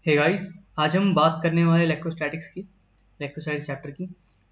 Hey guys, आज हम बात करने वाले इलेक्ट्रोस्टैटिक्स चैप्टर की।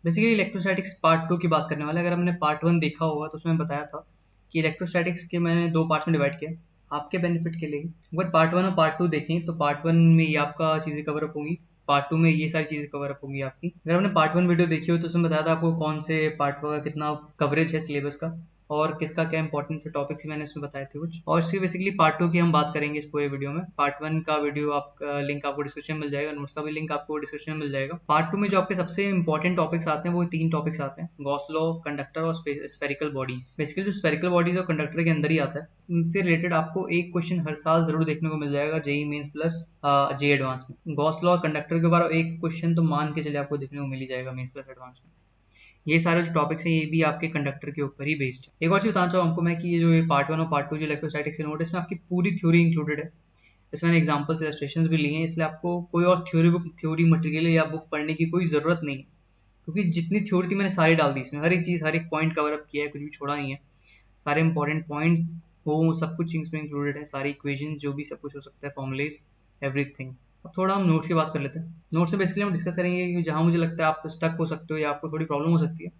बेसिकली इलेक्ट्रोस्टैटिक्स पार्ट 2 की बात करने वाले। अगर हमने पार्ट 1 देखा होगा तो उसमें बताया था कि इलेक्ट्रोस्टैटिक्स के मैंने दो पार्ट्स में डिवाइड किया आपके बेनिफिट के लिए। अगर पार्ट 1 और पार्ट 2 देखें तो पार्ट 1 में ये आपका चीज़ें कवर अप होंगी, पार्ट 2 में ये सारी चीज़ें कवर अप होंगी आपकी। अगर हमने पार्ट 1 वीडियो देखी हो तो उसमें बताया था आपको कौन से पार्ट का कितना कवरेज है सिलेबस का और किसका क्या इंपॉर्टेंस है, टॉपिक्स मैंने उसमें बताए थे कुछ। और इसकी बेसिकली पार्ट 2 की हम बात करेंगे इस पूरे वीडियो में। पार्ट 1 का वीडियो आपका लिंक आपको डिस्क्रिप्शन में मिल जाएगा, नोट्स का भी लिंक आपको डिस्क्रिप्शन में मिल जाएगा। पार्ट 2 में जो आपके सबसे इंपॉर्टेंट टॉपिक्स आते हैं वो 3 टॉपिक्स आते हैं, गॉस लॉ, कंडक्टर और स्फेरिकल बॉडीज। बेसिकली जो स्फेरिकल बॉडीज और कंडक्टर के अंदर ही आता है, इनसे रिलेटेड आपको एक क्वेश्चन हर साल जरूर देखने को मिल जाएगा जेई मेंस प्लस जे एडवांस में। गॉस लॉ और कंडक्टर के बारे में एक क्वेश्चन तो मान के चले आपको देखने को मिल ही जाएगा मेंस प्लस एडवांस में। ये सारे जो टॉपिक्स हैं ये भी आपके कंडक्टर के ऊपर ही बेस्ड है। एक और चीज बताना चाहूँ आपको मैं कि ये जो ये पार्ट 1 और पार्ट 2 जो इलेक्ट्रोस्टैटिक्स नोट इसमें आपकी पूरी थ्योरी इंक्लूडेड है। इसमें मैंने एग्जांपल्स इलस्ट्रेशंस भी लिए हैं, इसलिए आपको कोई और थ्योरी मटेरियल या बुक पढ़ने की कोई ज़रूरत नहीं है, क्योंकि जितनी थ्योरी थी मैंने सारी डाल दी इसमें। हर एक चीज़, हर एक पॉइंट कवर अप किया है, कुछ भी छोड़ा नहीं है। सारे इंपॉर्टेंट पॉइंट्स वो सब कुछ इसमें इंक्लूडेड है, सारी इक्वेशन जो भी सब कुछ हो सकता है, फॉर्मुलेज, एवरीथिंग। अब थोड़ा हम नोट्स की बात कर लेते हैं। नोट्स में बेसिकली हम डिस्कस करेंगे कि जहाँ मुझे लगता है आप स्टक हो सकते हो या आपको थोड़ी प्रॉब्लम हो सकती है,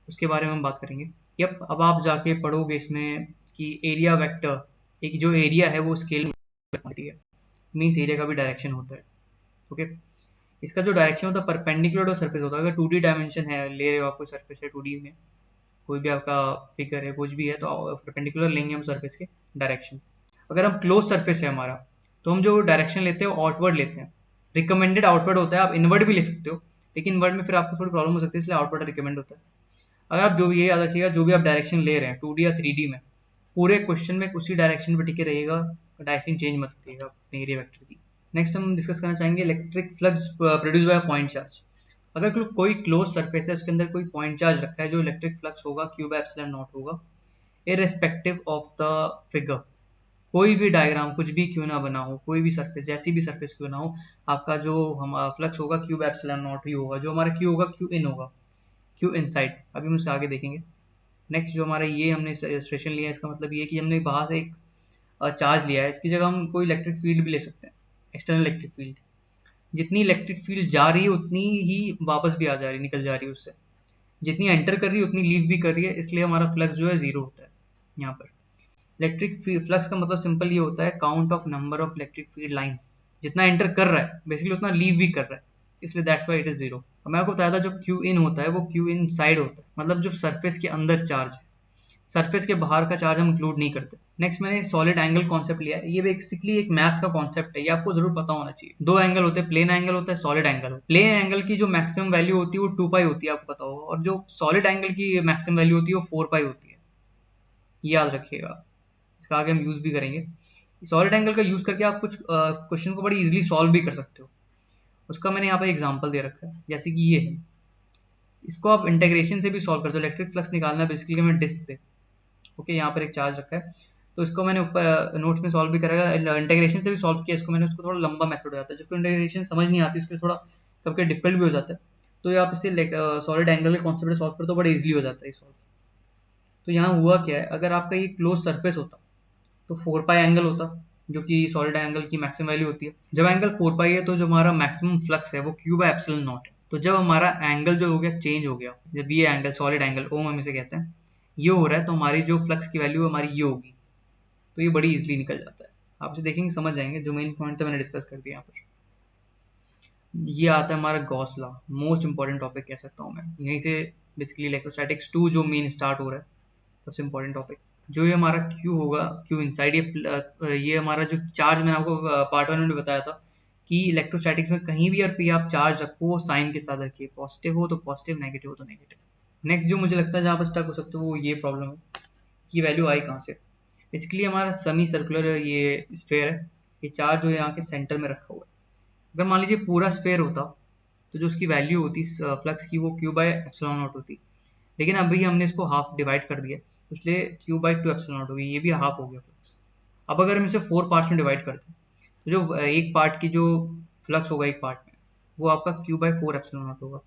उसके बारे में हम बात करेंगे। यप, अब आप जाके पढ़ोगे इसमें कि एरिया वेक्टर, एक जो एरिया है वो स्केल क्वांटिटी है, मीन्स एरिया का भी डायरेक्शन होता है। ओके, इसका जो डायरेक्शन होता है परपेंडिकुलर टू सरफेस होता है। अगर 2D डायमेंशन है, ले रहे हो आप कोई सरफेस है 2D में, कोई भी आपका फिगर है, कुछ भी है, तो परपेंडिकुलर लेंगे हम सरफेस के डायरेक्शन। अगर हम क्लोज सरफेस है हमारा, तो हम जो डायरेक्शन लेते हैं वो आउटवर्ड लेते हैं। रिकमेंडेड आउटवर्ड होता है, आप इनवर्ड भी ले सकते हो, लेकिन इनवर्ड में फिर आपको थोड़ी प्रॉब्लम हो सकती है, इसलिए आउटवर्ड रिकमेंड होता है। अगर आप जो भी, ये याद रखिएगा, जो भी आप डायरेक्शन ले रहे हैं 2D या 3D में, पूरे क्वेश्चन में उसी डायरेक्शन पे टिके रहिएगा, डायरेक्शन चेंज मत करिएगा अपने एरिया वेक्टर की। नेक्स्ट हम डिस्कस करना चाहेंगे electric flux produce by point charge. अगर कोई क्लोज सरफेस है उसके अंदर कोई पॉइंट चार्ज रखा है, जो इलेक्ट्रिक फ्लक्स होगा क्यू बाय एप्सिलॉन नॉट होगा, इररिस्पेक्टिव ऑफ द फिगर। कोई भी डायग्राम कुछ भी क्यों ना बना हो, कोई भी सरफेस, जैसी भी सरफेस क्यों ना हो, आपका जो हम फ्लक्स होगा क्यू बाय एप्सिलॉन नॉट ही होगा। जो हमारा क्यू होगा क्यू इन होगा, क्यू इनसाइड। अभी हम उससे आगे देखेंगे। नेक्स्ट जो हमारा ये हमने इलस्ट्रेशन लिया है, इसका मतलब ये कि हमने बाहर से एक चार्ज लिया है, इसकी जगह हम कोई इलेक्ट्रिक फील्ड भी ले सकते हैं, एक्सटर्नल इलेक्ट्रिक फील्ड। जितनी इलेक्ट्रिक फील्ड जा रही है उतनी ही वापस भी आ जा रही है, निकल जा रही है उससे। जितनी एंटर कर रही है उतनी लीव भी कर रही है, इसलिए हमारा फ्लक्स जो है जीरो होता है यहाँ पर। इलेक्ट्रिक फ्लक्स का मतलब सिंपल ये होता है, count of number of electric field lines. जितना एंटर कर रहा है बेसिकली उतना लीव भी कर रहा है, इसलिए that's why it is zero. मैं आपको बताया था जो क्यू इन होता है वो क्यू इन साइड होता है, मतलब जो सरफेस के अंदर चार्ज है, सरफेस के बाहर का चार्ज हम इंक्लूड नहीं करते। नेक्स्ट मैंने सॉलिड एंगल कॉन्सेप्ट लिया है। ये बेसिकली एक मैथ्स का कॉन्सेप्ट है, ये आपको जरूर पता होना चाहिए। दो एंगल होते हैं, प्लेन एंगल होता है, सॉलिड एंगल। प्लेन एंगल की जो मैक्सिमम वैल्यू होती है वो 2 पाई होती है, आपको पता होगा, और जो सॉलिड एंगल की मैक्सिमम वैल्यू होती है वो 4 पाई होती है। ये याद रखिएगा, इसका आगे हम यूज भी करेंगे। सॉलिड एंगल का यूज करके आप कुछ क्वेश्चन को बड़ी इजीली सॉल्व भी कर सकते हो। उसका मैंने यहाँ पे एग्जांपल दे रखा है, जैसे कि ये है। इसको आप इंटीग्रेशन से भी सॉल्व कर सकते हो। इलेक्ट्रिक फ्लक्स निकालना बेसिकली हमें डिस्क से। ओके, यहाँ पर एक चार्ज रखा है, तो इसको मैंने ऊपर नोट्स में सॉल्व भी करेगा, इंटीग्रेशन से भी सॉल्व किया इसको मैंने। उसको थोड़ा लंबा मेथड हो जाता है, जिसको इंटीग्रेशन समझ नहीं आती उसके थोड़ा कभी डिफिकल्ट भी हो जाता है। तो ये आप इससे सॉलिड एंगल के कॉन्सेप्ट सॉल्व करते हो, बड़ा इजीली हो जाता है सॉल्व। तो यहाँ हुआ क्या है, अगर आपका ये क्लोज सरफेस होता तो 4 पाई एंगल होता, जो कि सॉलिड एंगल की मैक्सिमम वैल्यू होती है। जब एंगल 4 पाई है तो जो हमारा मैक्सिमम फ्लक्स है वो क्यू बाय एप्सिलॉन नॉट है। तो जब हमारा एंगल जो हो गया चेंज हो गया, जब ये एंगल सॉलिड एंगल ओम हम इसे कहते हैं, ये हो रहा है, तो हमारी जो फ्लक्स की वैल्यू हमारी ये होगी। तो ये बड़ी इजीली निकल जाता है, आप इसे देखेंगे समझ जाएंगे। जो मेन पॉइंट था मैंने डिस्कस कर दिया यहाँ पर। ये आता है हमारा Gauss law, most important topic कह सकता हूँ मैं। यहीं से बेसिकली इलेक्ट्रोस्टैटिक्स 2 जो मेन स्टार्ट हो रहा है, सबसे इंपॉर्टेंट टॉपिक। जो ये हमारा क्यू होगा, क्यू इनसाइड, ये हमारा जो चार्ज मैंने आपको पार्ट 1 में बताया था कि इलेक्ट्रोस्टैटिक्स में कहीं भी अगर आप चार्ज रखो वो साइन के साथ रखिए, पॉजिटिव हो तो पॉजिटिव, नेगेटिव हो तो नेगेटिव। नेक्स्ट जो मुझे लगता है जहाँ पर स्टक हो सकते हो वो ये प्रॉब्लम है कि वैल्यू आई कहाँ से। इसके लिए हमारा सेमी सर्कुलर ये स्फेयर है, ये चार्ज जो है यहाँ के सेंटर में रखा हुआ है। अगर मान लीजिए पूरा स्फेयर होता तो जो उसकी वैल्यू होती फ्लक्स की वो क्यू बाय एप्सिलॉन नॉट होती, लेकिन अभी हमने इसको हाफ डिवाइड कर दिया, इसलिए क्यू बाई 2 एप्सिलॉन नॉट होगी, ये भी हाफ हो गया फ्लक्स। अब अगर हम इसे 4 पार्ट्स में डिवाइड करते हैं तो जो एक पार्ट की जो फ्लक्स होगा एक पार्ट में, वो आपका क्यू बाई 4 एप्सिलॉन नॉट होगा।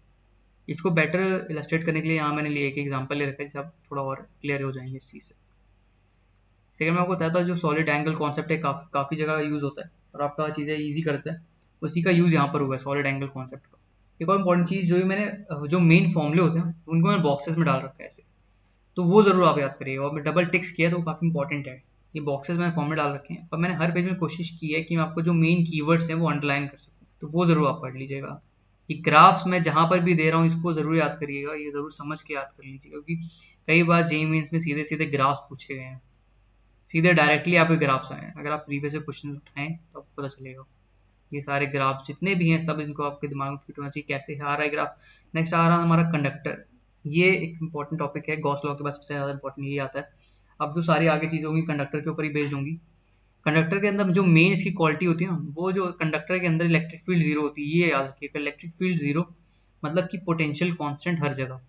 इसको बेटर इलस्ट्रेट करने के लिए यहाँ मैंने लिए एक एग्जांपल ले रखा है, जिससे आप थोड़ा और क्लियर हो जाएंगे इस चीज़ से। सेकंड में आपको बताया था जो सॉलिड एंगल कॉन्सेप्ट है काफ़ी जगह यूज़ होता है और आपका चीज़ें ईजी करता है। उसी का यूज यहाँ पर हुआ है सॉलिड एंगल कॉन्सेप्ट का। एक और इंपॉर्टेंट चीज़ जो मेन फॉर्मूले होते हैं उनको मैंने बॉक्सेस में डाल रखा है ऐसे, तो वो ज़रूर आप याद करिएगा। और मैं डबल टिक्स किया तो वो काफ़ी इंपॉर्टेंट है। ये बॉक्सेस मैंने फॉर्म में डाल रखे हैं और मैंने हर पेज में कोशिश की है कि मैं आपको जो मेन कीवर्ड्स हैं वो अंडरलाइन कर सकूँ, तो वो ज़रूर आप पढ़ लीजिएगा। ये ग्राफ्स मैं जहाँ पर भी दे रहा हूँ इसको ज़रूर याद करिएगा, ये ज़रूर समझ के याद कर लीजिएगा, क्योंकि कई बार जेईई मेंस में सीधे सीधे ग्राफ्स पूछे गए हैं, सीधे डायरेक्टली आपके ग्राफ्स आए हैं। अगर आप प्रीवियस से क्वेश्चन उठाएं तो आपको पता चलेगा। ये सारे ग्राफ्स जितने भी हैं सब इनको आपके दिमाग में फिट होना चाहिए, कैसे आ रहा है ग्राफ। नेक्स्ट आ रहा है हमारा कंडक्टर। ये एक इंपॉर्टेंट टॉपिक है, गॉस लॉ के बाद सबसे ज़्यादा इंपॉर्टेंट यही आता है। अब जो सारी आगे चीज़ें होंगी कंडक्टर के ऊपर ही बेस्ड होंगी। कंडक्टर के अंदर जो मेन इसकी क्वालिटी होती है ना, वो जो कंडक्टर के अंदर इलेक्ट्रिक फील्ड जीरो होती है, ये याद रखिएगा। इलेक्ट्रिक फील्ड जीरो मतलब कि पोटेंशियल कांस्टेंट हर जगह,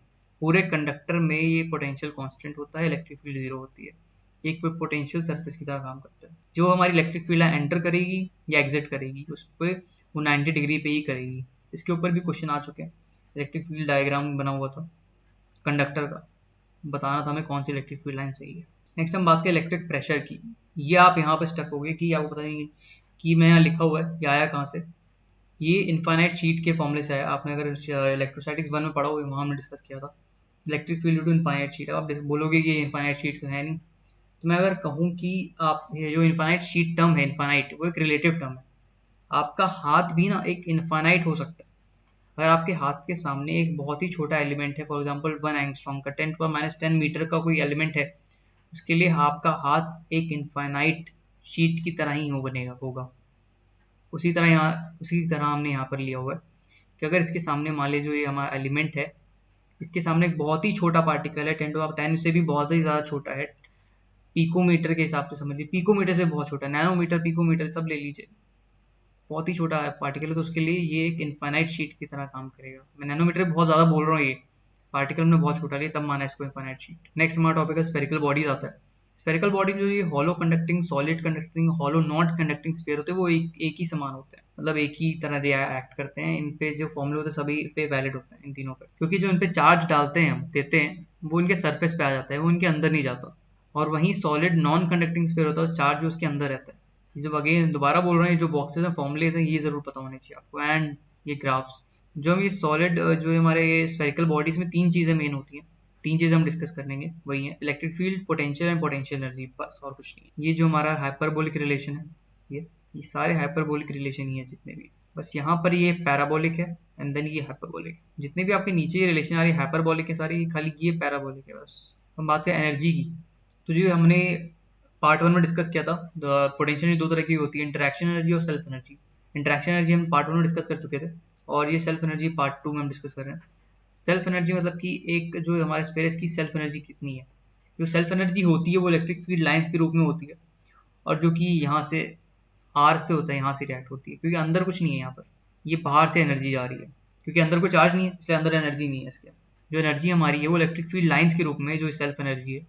पूरे कंडक्टर में ये पोटेंशियल कांस्टेंट होता है, इलेक्ट्रिक फील्ड जीरो होती है। एक पोटेंशियल सरफेस की तरह काम करता है। जो हमारी इलेक्ट्रिक फील्ड है एंटर करेगी या एग्जिट करेगी उस पर वो 90 डिग्री पे ही करेगी। इसके ऊपर भी क्वेश्चन आ चुके हैं। इलेक्ट्रिक फील्ड डायग्राम बना हुआ था कंडक्टर का, बताना था हमें कौन सी इलेक्ट्रिक फील्ड लाइन सही है। नेक्स्ट हम बात करें इलेक्ट्रिक प्रेशर की। ये आप यहाँ पर स्टक हो गए कि आपको पता नहीं कि मैं यहाँ लिखा हुआ है ये आया कहाँ से। ये इनफाइनाइट शीट के फॉर्मूले से आया। आपने अगर इलेक्ट्रोस्टैटिक्स 1 में पढ़ा हो, वहाँ हमने डिस्कस किया था electric field to infinite sheet. अब आप बोलोगे कि ये इनफाइनाइट शीट तो है नहीं, तो मैं अगर कहूँ कि आप ये जो इनफाइनाइट शीट टर्म है, इनफाइनाइट वो एक रिलेटिव टर्म है। आपका हाथ भी ना एक इनफाइनाइट हो सकता है। अगर आपके हाथ के सामने एक बहुत ही छोटा एलिमेंट है, फॉर एग्जांपल 1 एंगस्ट्रॉम का 10⁻10 मीटर का कोई एलिमेंट है, उसके लिए आपका हाथ एक इनफाइनाइट शीट की तरह ही बनेगा होगा। उसी तरह हमने यहाँ पर लिया हुआ है कि अगर इसके सामने मान लीजिए जो ये हमारा एलिमेंट है, इसके सामने एक बहुत ही छोटा पार्टिकल है, 10⁻10 से भी बहुत ही ज़्यादा छोटा है, पिकोमीटर के हिसाब से समझिए, पिकोमीटर से बहुत छोटा, नैनोमीटर पिकोमीटर सब ले लीजिए, बहुत ही छोटा पार्टिकल है, तो उसके लिए ये एक इनफाइनाइट शीट की तरह काम करेगा। मैं नैनोमीटर बहुत ज़्यादा बोल रहा हूँ, ये पार्टिकल में बहुत छोटा लिया तब माना इसको इनफाइनाइट शीट। नेक्स्ट हमारा टॉपिक है स्फेरिकल बॉडीज आता है। स्फेरिकल बॉडी में जो ये hollow conducting, solid conducting, hollow not conducting sphere होते हैं वो एक ही समान होते हैं, मतलब एक ही तरह एक्ट करते हैं। इन पे जो फॉर्मूले होते हैं सभी पे वैलिड होते हैं इन तीनों पे, क्योंकि जो इन पे चार्ज डालते हैं हम देते हैं वो इनके सरफेस पे आ जाता है, वो इनके अंदर नहीं जाता। और वहीं सॉलिड नॉन कंडक्टिंग स्फीयर होता है, चार्ज जो उसके अंदर रहता है। ये जब अगेन दोबारा बोल रहे हैं, जो बॉक्सेस हैं फॉर्मुलेज हैं ये जरूर पता होने चाहिए आपको। एंड ये ग्राफ्स जो हम ये सॉलिड जो हमारे स्फेरिकल बॉडीज में तीन चीज़ें मेन होती हैं, तीन चीज़ें हम डिस्कस करेंगे, वही है electric field, potential and potential energy, बस और कुछ नहीं। ये जो हमारा हाइपरबोलिक रिलेशन है, ये सारे हाइपरबोलिक रिलेशन ही है जितने भी, बस यहाँ पर ये पैराबोलिक है एंड देन ये हाइपरबोलिक। जितने भी आपके नीचे ये रिलेशन आ रही है हाइपरबोलिक है सारी, खाली ये पैराबोलिक है बस। हम बात करें एनर्जी की, तो जो हमने पार्ट 1 में डिस्कस किया था, पोटेंशियल दो तरह की होती है, इंटरेक्शन एनर्जी और सेल्फ एनर्जी। इंटरेक्शन एनर्जी हम पार्ट 1 में डिस्कस कर चुके थे और ये सेल्फ एनर्जी पार्ट 2 में हम डिस्कस कर रहे हैं। सेल्फ एनर्जी मतलब कि एक जो हमारे स्पेस की सेल्फ एनर्जी कितनी है। जो सेल्फ एनर्जी होती है वो इलेक्ट्रिक फील्ड लाइंस के रूप में होती है, और जो कि यहाँ से आर से होता है, यहाँ से रिएक्ट होती है, क्योंकि अंदर कुछ नहीं है यहाँ पर, ये बाहर से एनर्जी जा रही है, क्योंकि अंदर कोई चार्ज नहीं है इसलिए अंदर एनर्जी नहीं है। इसके जो एनर्जी हमारी है वो इलेक्ट्रिक फील्ड लाइंस के रूप में जो सेल्फ एनर्जी है,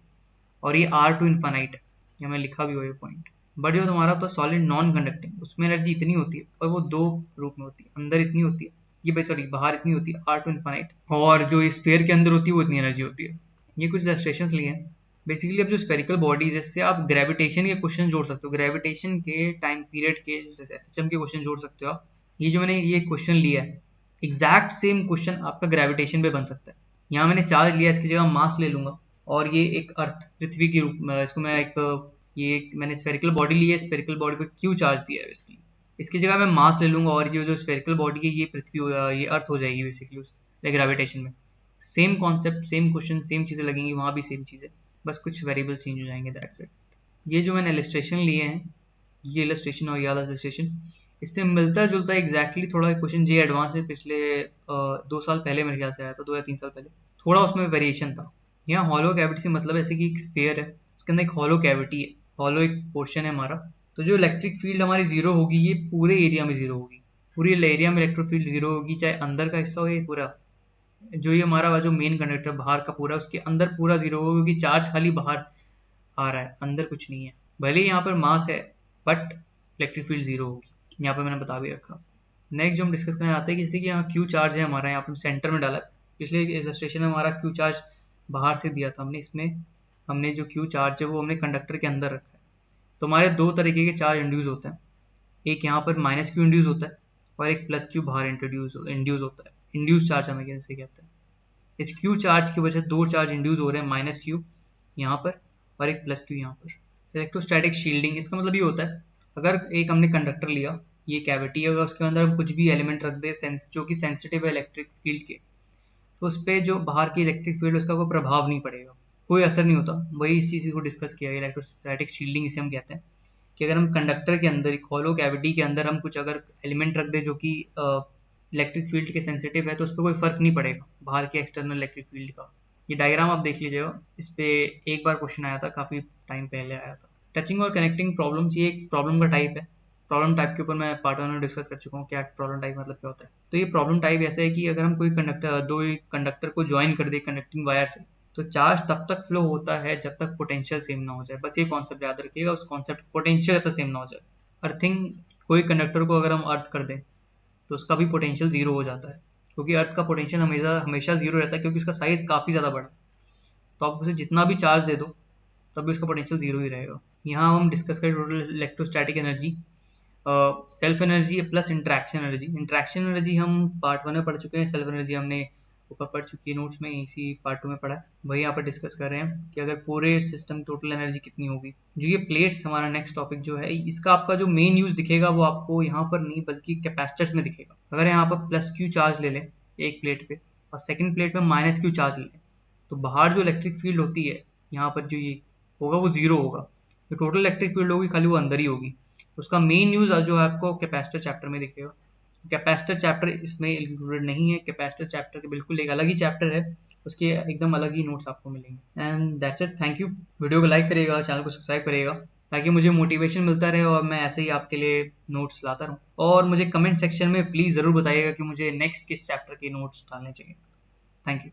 और ये आर टू इन्फानाइट है, ये मैं लिखा भी हुआ ये पॉइंट। बट जो तुम्हारा तो सॉलिड नॉन कंडक्टिंग उसमें एनर्जी इतनी होती है, और वो दो रूप में होती है, अंदर इतनी होती है, ये सॉरी बाहर इतनी होती है आर टू इन्फानाइट, और जो स्फीयर के अंदर होती है वो इतनी एनर्जी होती है। ये कुछ इलस्ट्रेशंस लिए हैं बेसिकली। अब जो स्फेरिकल बॉडीज है इससे आप ग्रेविटेशन के क्वेश्चन जोड़ सकते हो, ग्रेविटेशन के टाइम पीरियड के सिस्टम के क्वेश्चन जोड़ सकते हो आप। ये जो मैंने ये क्वेश्चन लिया है एग्जैक्ट सेम क्वेश्चन आपका ग्रेविटेशन पे बन सकता है। यहाँ मैंने चार्ज लिया, इसकी जगह मास ले लूंगा, और ये एक अर्थ पृथ्वी के रूप में इसको मैं एक ये मैंने स्फेरिकल बॉडी ली है, स्फेरिकल बॉडी पे क्यू चार्ज दिया है इसकी, इसकी जगह मैं मास ले लूंगा, और ये जो स्फेरिकल बॉडी है ये पृथ्वी ये अर्थ हो जाएगी बेसिकली उस ग्रेविटेशन में। Same concept, same question, same चीज़ें लगेंगी, वहाँ भी सेम चीज़ें, बस कुछ वेरिएबल चेंज हो जाएंगे, दैट्स इट। ये जो मैंने इलस्ट्रेशन लिए हैं, ये इलस्ट्रेशन और ये वाला इलस्ट्रेशन, इससे मिलता जुलता एग्जैक्टली थोड़ा क्वेश्चन जे एडवांस है, पिछले 2 साल पहले मेरे ख्याल से आया था, 2 या 3 साल पहले, थोड़ा उसमें वेरिएशन था। यहाँ हॉलो कैविटी से मतलब ऐसे कि एक स्फीयर है उसके अंदर एक हॉलो कैविटी है, हॉलो एक पोर्शन है हमारा, तो जो इलेक्ट्रिक फील्ड हमारी जीरो होगी ये पूरे एरिया में जीरो होगी, पूरी एरिया में इलेक्ट्रिक फील्ड जीरो होगी, चाहे अंदर का हिस्सा हो या पूरा। जो ये हमारा जो मेन कंडक्टर बाहर का पूरा, उसके अंदर पूरा जीरो होगा, क्योंकि चार्ज खाली बाहर आ रहा है, अंदर कुछ नहीं है। भले ही यहाँ पर मास है बट इलेक्ट्रिक फील्ड जीरो होगी, यहाँ पर मैंने बता भी रखा। नेक्स्ट जो हम डिस्कस करने आते हैं, जैसे कि यहाँ क्यू चार्ज है हमारा, यहाँ पर सेंटर में डाला है, पिछले इलस्ट्रेशन में हमारा क्यू चार्ज बाहर से दिया था हमने, इसमें हमने जो क्यू चार्ज है वो हमने कंडक्टर के अंदर रखा है। तो हमारे दो तरीके के चार्ज इंड्यूस होते हैं, एक यहाँ पर माइनस क्यू इंड्यूस होता है और एक प्लस क्यू बाहर इंड्यूस होता है, इंड्यूस चार्ज हमें कैसे कहते हैं। इस क्यू चार्ज की वजह से दो चार्ज इंड्यूस हो रहे हैं, माइनस क्यू यहाँ पर और एक प्लस क्यू यहाँ पर। इलेक्ट्रोस्टैटिक शील्डिंग, इसका मतलब ये होता है अगर एक हमने कंडक्टर लिया, ये कैविटी है, अगर उसके अंदर हम कुछ भी एलिमेंट रख दे जो कि सेंसिटिव है इलेक्ट्रिक फील्ड के, तो उस पर जो बाहर की इलेक्ट्रिक फील्ड उसका कोई प्रभाव नहीं पड़ेगा, कोई असर नहीं होता। वही इस चीज़ को डिस्कस किया गया, इलेक्ट्रोस्टैटिक शील्डिंग इसे हम कहते हैं। कि अगर हम कंडक्टर के अंदर, एक हॉलो कैविटी के अंदर हम कुछ अगर एलिमेंट रख दे जो कि इलेक्ट्रिक फील्ड के सेंसिटिव है, तो उस पर कोई फर्क नहीं पड़ेगा बाहर के एक्सटर्नल इलेक्ट्रिक फील्ड का। ये डायग्राम आप देख लीजिएगा, इस पे एक बार क्वेश्चन आया था, काफ़ी टाइम पहले आया था। टचिंग और कनेक्टिंग प्रॉब्लम्स, ये एक प्रॉब्लम का टाइप है। प्रॉब्लम टाइप के ऊपर मैं पार्ट 1 में डिस्कस कर चुका हूँ, क्या प्रॉब्लम टाइप मतलब क्या होता है। तो ये प्रॉब्लम टाइप ऐसा है कि अगर हम कोई दो कंडक्टर को ज्वाइन कर दे कनेक्टिंग वायर से, तो चार्ज तब तक फ्लो होता है जब तक पोटेंशियल सेम ना हो जाए। बस ये कॉन्सेप्ट याद रखिएगा, उस कॉन्सेप्ट पोटेंशियल तक सेम ना हो जाए। अर्थिंग, कोई कंडक्टर को अगर हम अर्थ कर दें तो उसका भी पोटेंशियल जीरो हो जाता है, क्योंकि अर्थ का पोटेंशियल हमेशा हमेशा जीरो रहता है, क्योंकि उसका साइज काफ़ी ज़्यादा बड़ा है। तो आप उसे जितना भी चार्ज दे दो तब भी उसका पोटेंशियल जीरो ही रहेगा। यहाँ हम डिस्कस करें total electrostatic energy, self energy plus interaction energy. Interaction energy हम पार्ट 1 में पढ़ चुके हैं, सेल्फ एनर्जी हमने ऊपर पढ़ चुकी है नोट्स में, इसी पार्ट 2 में पढ़ा है। वही यहाँ पर डिस्कस कर रहे हैं कि अगर पूरे सिस्टम टोटल एनर्जी कितनी होगी। जो ये प्लेट्स, हमारा नेक्स्ट टॉपिक जो है, इसका आपका जो मेन यूज दिखेगा वो आपको यहाँ पर नहीं बल्कि कैपेसिटर्स में दिखेगा। अगर यहाँ पर प्लस क्यू चार्ज ले लें एक प्लेट पे और सेकेंड प्लेट पे माइनस क्यू चार्ज ले लें, तो बाहर जो इलेक्ट्रिक फील्ड होती है यहाँ पर जो ये होगा वो जीरो होगा। जो टोटल इलेक्ट्रिक फील्ड होगी खाली वो अंदर ही होगी। तो उसका मेन यूज जो है आपको कैपेसिटर चैप्टर में दिखेगा। कैपेसिटर चैप्टर इसमें इंक्लूडेड नहीं है, कैपेसिटर चैप्टर के बिल्कुल एक अलग ही चैप्टर है, उसके एकदम अलग ही नोट्स आपको मिलेंगे। And that's it, thank you. Video को लाइक करिएगा, चैनल को सब्सक्राइब करिएगा, ताकि मुझे मोटिवेशन मिलता रहे और मैं ऐसे ही आपके लिए नोट्स लाता रहूँ। और मुझे कमेंट सेक्शन में प्लीज़ ज़रूर बताइएगा कि मुझे नेक्स्ट किस चैप्टर के नोट्स डालने चाहिए। Thank you.